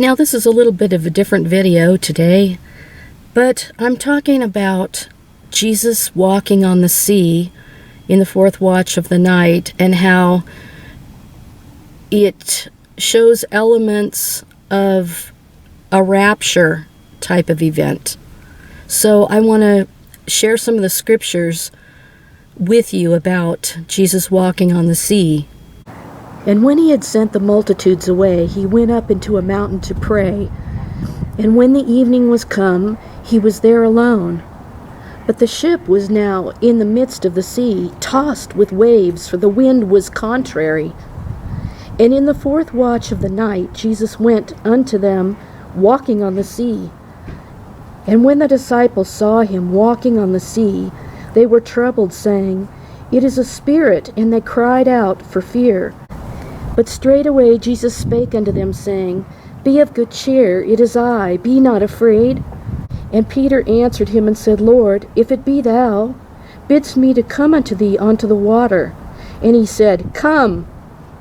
Now this is a little bit of a different video today, but I'm talking about Jesus walking on the sea in the fourth watch of the night, and how it shows elements of a rapture type of event. So I want to share some of the scriptures with you about Jesus walking on the sea. And when he had sent the multitudes away, he went up into a mountain to pray. And when the evening was come, he was there alone. But the ship was now in the midst of the sea, tossed with waves, for the wind was contrary. And in the fourth watch of the night, Jesus went unto them, walking on the sea. And when the disciples saw him walking on the sea, they were troubled, saying, It is a spirit, and they cried out for fear. But straightway Jesus spake unto them, saying, Be of good cheer, it is I, be not afraid. And Peter answered him and said, Lord, if it be thou, bidst me to come unto thee onto the water. And he said, Come.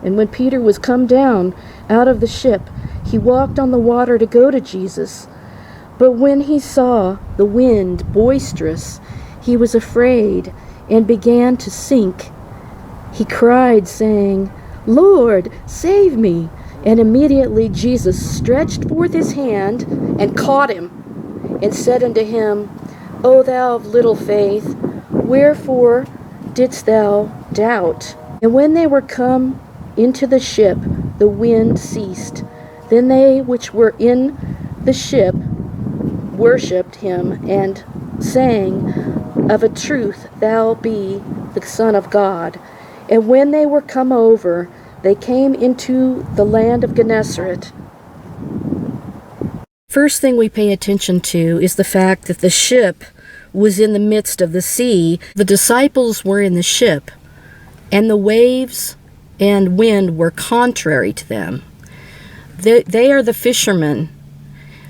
And when Peter was come down out of the ship, he walked on the water to go to Jesus. But when he saw the wind boisterous, he was afraid, and began to sink. He cried, saying, Lord, save me. And immediately Jesus stretched forth his hand, and caught him, and said unto him, O thou of little faith, wherefore didst thou doubt? And when they were come into the ship, the wind ceased. Then they which were in the ship worshipped him, and saying, Of a truth thou be the Son of God. And when they were come over, they came into the land of Gennesaret. First thing we pay attention to is the fact that the ship was in the midst of the sea. The disciples were in the ship, and the waves and wind were contrary to them. They are the fishermen.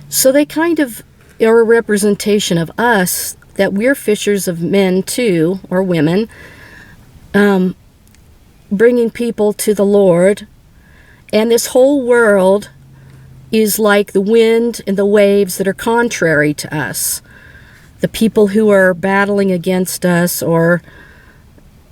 So they kind of are a representation of us, that we're fishers of men too, or women, bringing people to the Lord. And this whole world is like the wind and the waves that are contrary to us. The people who are battling against us, or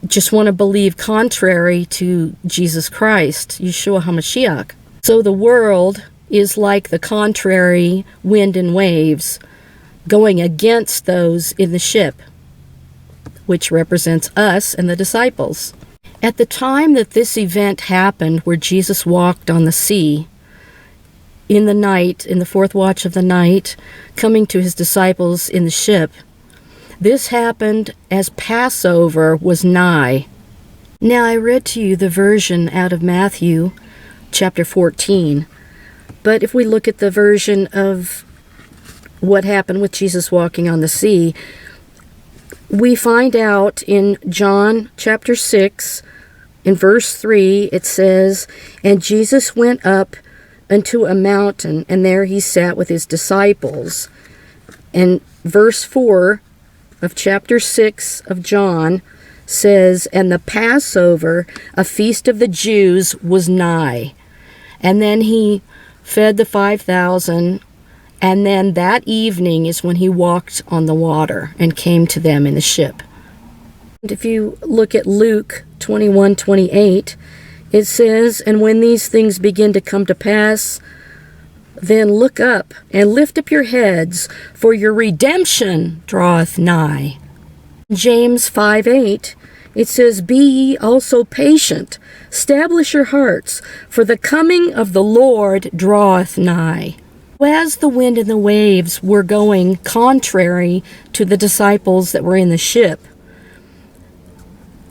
just want to believe contrary to Jesus Christ, Yeshua HaMashiach. So the world is like the contrary wind and waves going against those in the ship, which represents us and the disciples. At the time that this event happened, where Jesus walked on the sea in the night, in the fourth watch of the night, coming to his disciples in the ship, this happened as Passover was nigh. Now I read to you the version out of Matthew chapter 14, but if we look at the version of what happened with Jesus walking on the sea, we find out in John chapter 6, in verse 3, it says, And Jesus went up unto a mountain, and there he sat with his disciples. And verse 4 of chapter 6 of John says, And the Passover, a feast of the Jews, was nigh. And then he fed the 5,000, and then that evening is when he walked on the water and came to them in the ship. And if you look at Luke 21:28, it says, And when these things begin to come to pass, then look up and lift up your heads, for your redemption draweth nigh. James 5:8, it says, Be ye also patient, establish your hearts, for the coming of the Lord draweth nigh. As the wind and the waves were going contrary to the disciples that were in the ship,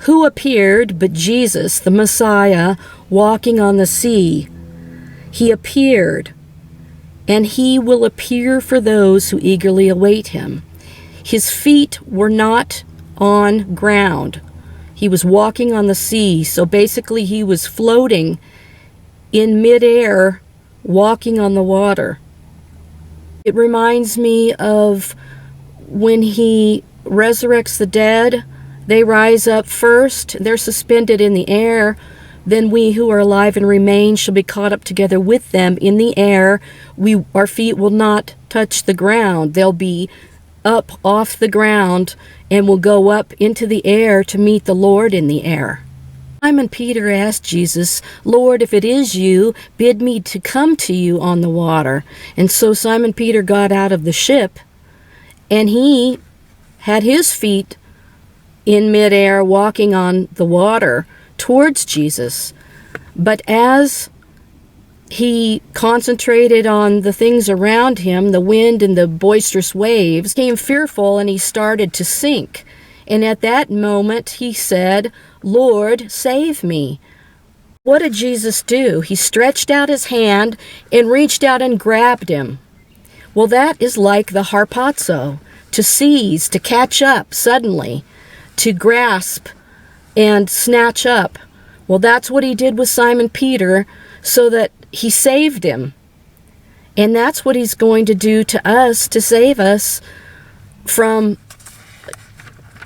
who appeared but Jesus, the Messiah, walking on the sea? He appeared, and he will appear for those who eagerly await him. His feet were not on ground. He was walking on the sea, so basically he was floating in midair, walking on the water. It reminds me of when he resurrects the dead. They rise up first, they're suspended in the air, then we who are alive and remain shall be caught up together with them in the air. Our feet will not touch the ground. They'll be up off the ground and will go up into the air to meet the Lord in the air. Simon Peter asked Jesus, Lord, if it is you, bid me to come to you on the water. And so Simon Peter got out of the ship, and he had his feet in midair walking on the water towards Jesus. But as he concentrated on the things around him, the wind and the boisterous waves, he became fearful and he started to sink. And at that moment he said, Lord, save me. What did Jesus do? He stretched out his hand and reached out and grabbed him. Well, that is like the harpazo, to seize, to catch up suddenly, to grasp and snatch up. Well, that's what he did with Simon Peter, so that he saved him. And that's what he's going to do to us to save us from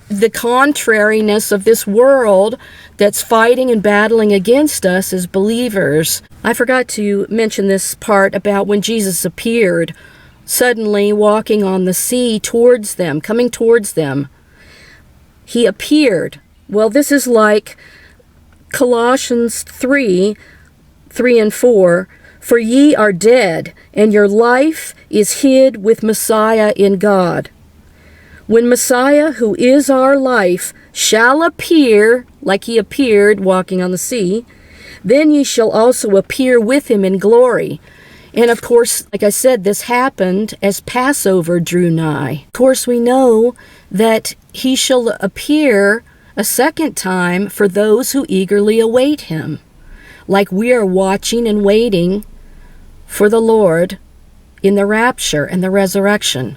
the contrariness of this world that's fighting and battling against us as believers. I forgot to mention this part about when Jesus appeared, suddenly walking on the sea towards them, coming towards them. He appeared. Well, this is like Colossians 3 and 4. For ye are dead, and your life is hid with Messiah in God. When Messiah, who is our life, shall appear, like he appeared walking on the sea, then ye shall also appear with him in glory. And of course, like I said, this happened as Passover drew nigh. Of course, we know that he shall appear a second time for those who eagerly await him, like we are watching and waiting for the Lord in the rapture and the resurrection.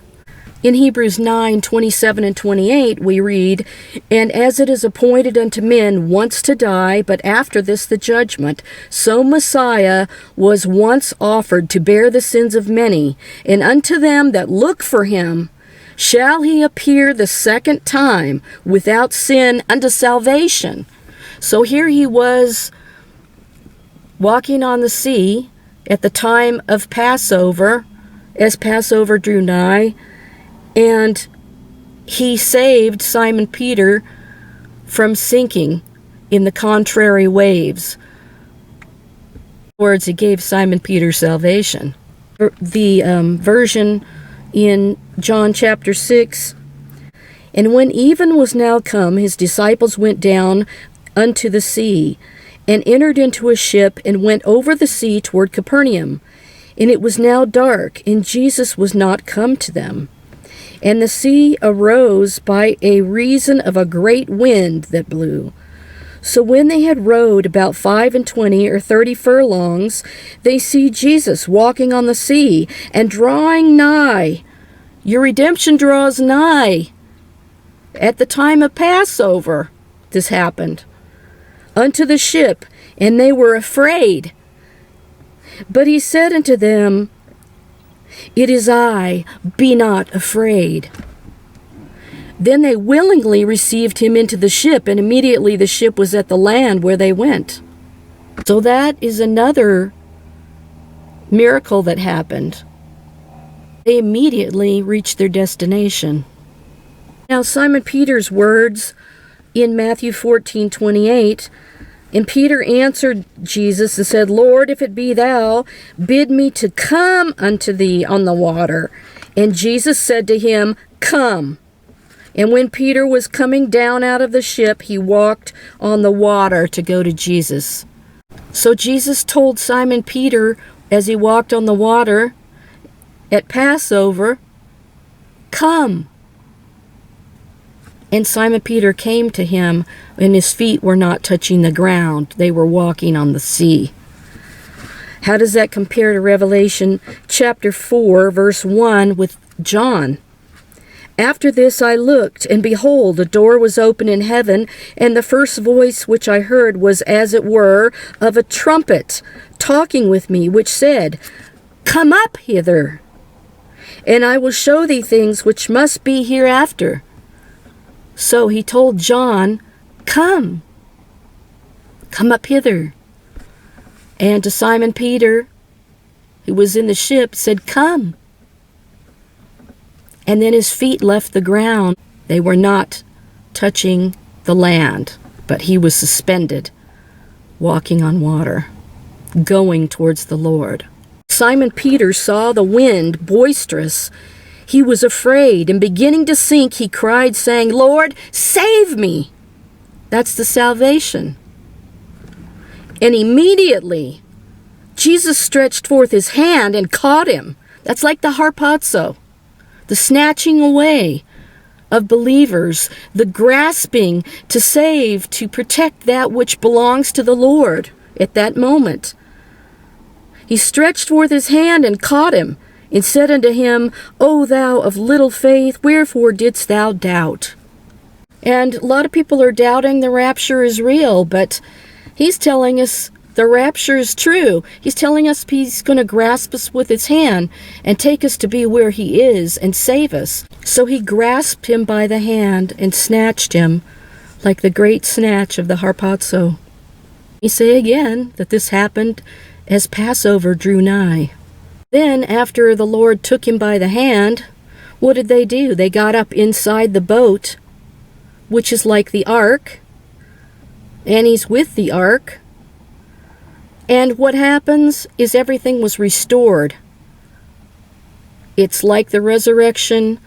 In Hebrews 9:27 and 28, we read, And as it is appointed unto men once to die, but after this the judgment, so Messiah was once offered to bear the sins of many, and unto them that look for him shall he appear the second time without sin unto salvation. So here he was walking on the sea at the time of Passover, as Passover drew nigh, and he saved Simon Peter from sinking in the contrary waves. In other words, he gave Simon Peter salvation. The version in John chapter 6, And when even was now come, his disciples went down unto the sea, and entered into a ship, and went over the sea toward Capernaum. And it was now dark, and Jesus was not come to them. And the sea arose by a reason of a great wind that blew. So when they had rowed about 25 or 30 furlongs, they see Jesus walking on the sea, and drawing nigh. Your redemption draws nigh. At the time of Passover, this happened. Unto the ship, and they were afraid. But he said unto them, It is I, be not afraid. Then they willingly received him into the ship, and immediately the ship was at the land where they went. So that is another miracle that happened. They immediately reached their destination. Now Simon Peter's words in Matthew 14:28, And Peter answered Jesus and said, Lord, if it be thou, bid me to come unto thee on the water. And Jesus said to him, Come. And when Peter was coming down out of the ship, he walked on the water to go to Jesus. So Jesus told Simon Peter, as he walked on the water at Passover, Come. And Simon Peter came to him, and his feet were not touching the ground. They were walking on the sea. How does that compare to Revelation chapter 4, verse 1 with John? After this I looked, and behold, a door was open in heaven, and the first voice which I heard was as it were of a trumpet, talking with me, which said, Come up hither, and I will show thee things which must be hereafter. So he told John, Come up hither. And to Simon Peter, who was in the ship, said, "Come." And then his feet left the ground. They were not touching the land, but he was suspended, walking on water, going towards the Lord. Simon Peter saw the wind boisterous. He was afraid, and beginning to sink, he cried, saying, "Lord, save me." That's the salvation. And immediately, Jesus stretched forth his hand and caught him. That's like the harpazo, the snatching away of believers, the grasping to save, to protect that which belongs to the Lord at that moment. He stretched forth his hand and caught him, and said unto him, "O thou of little faith, wherefore didst thou doubt?" And a lot of people are doubting the rapture is real, but he's telling us the rapture is true. He's telling us he's going to grasp us with his hand and take us to be where he is and save us. So he grasped him by the hand and snatched him like the great snatch of the harpazo. We say again that this happened as Passover drew nigh. Then, after the Lord took him by the hand, what did they do? They got up inside the boat, which is like the ark, and he's with the ark. And what happens is everything was restored. It's like the resurrection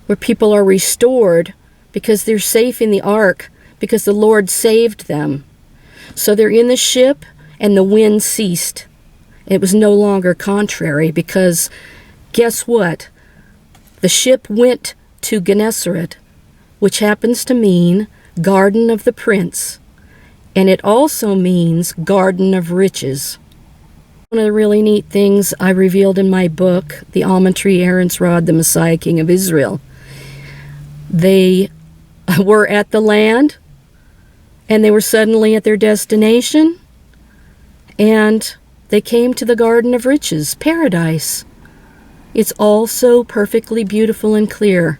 where people are restored because they're safe in the ark, because the Lord saved them. So they're in the ship, and the wind ceased. It was no longer contrary, because guess what? The ship went to Gennesaret, which happens to mean Garden of the Prince, and it also means Garden of Riches. One of the really neat things I revealed in my book, The Almond Tree, Aaron's Rod, the Messiah King of Israel, they were at the land, and they were suddenly at their destination, and they came to the Garden of Riches, paradise. It's all so perfectly beautiful and clear.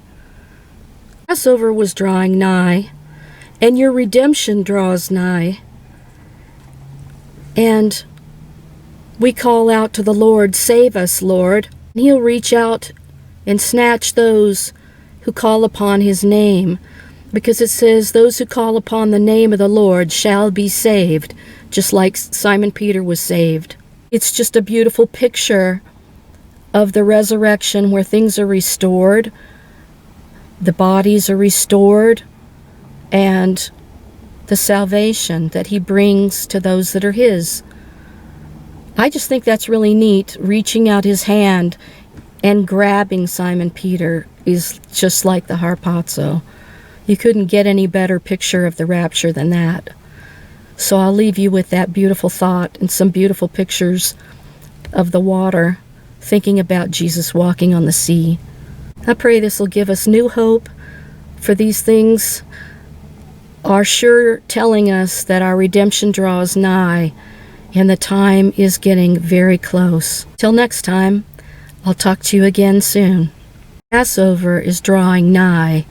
Passover was drawing nigh, and your redemption draws nigh. And we call out to the Lord, "Save us, Lord." And he'll reach out and snatch those who call upon his name, because it says, "Those who call upon the name of the Lord shall be saved," just like Simon Peter was saved. It's just a beautiful picture of the resurrection where things are restored, the bodies are restored, and the salvation that he brings to those that are his. I just think that's really neat. Reaching out his hand and grabbing Simon Peter is just like the harpazo. You couldn't get any better picture of the rapture than that. So I'll leave you with that beautiful thought and some beautiful pictures of the water, thinking about Jesus walking on the sea. I pray this will give us new hope, for these things are sure telling us that our redemption draws nigh, and the time is getting very close. Till next time, I'll talk to you again soon. Passover is drawing nigh,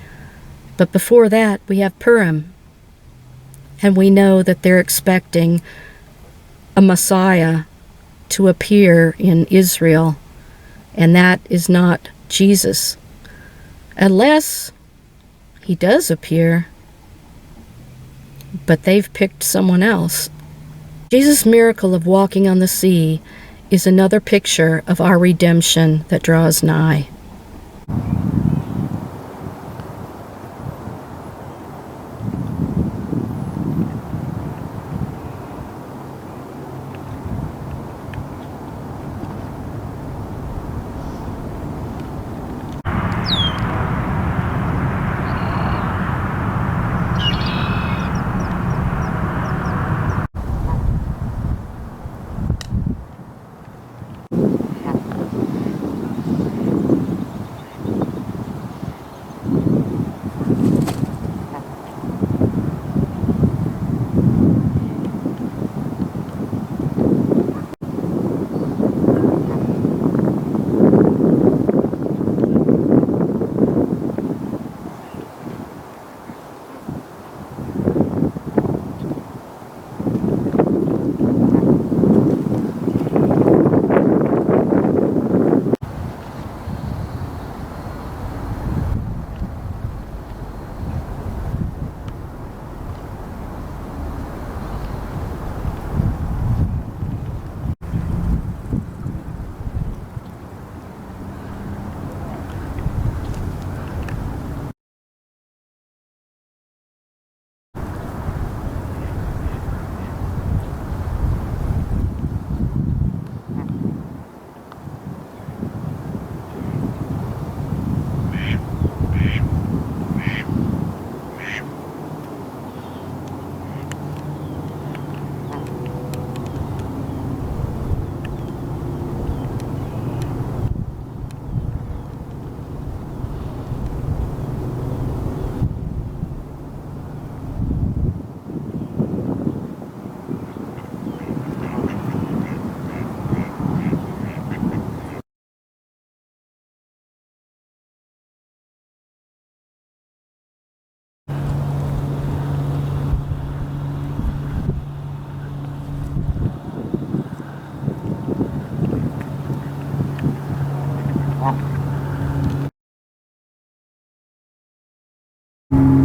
but before that we have Purim. And we know that they're expecting a Messiah to appear in Israel, and that is not Jesus. Unless he does appear, but they've picked someone else. Jesus' miracle of walking on the sea is another picture of our redemption that draws nigh. you.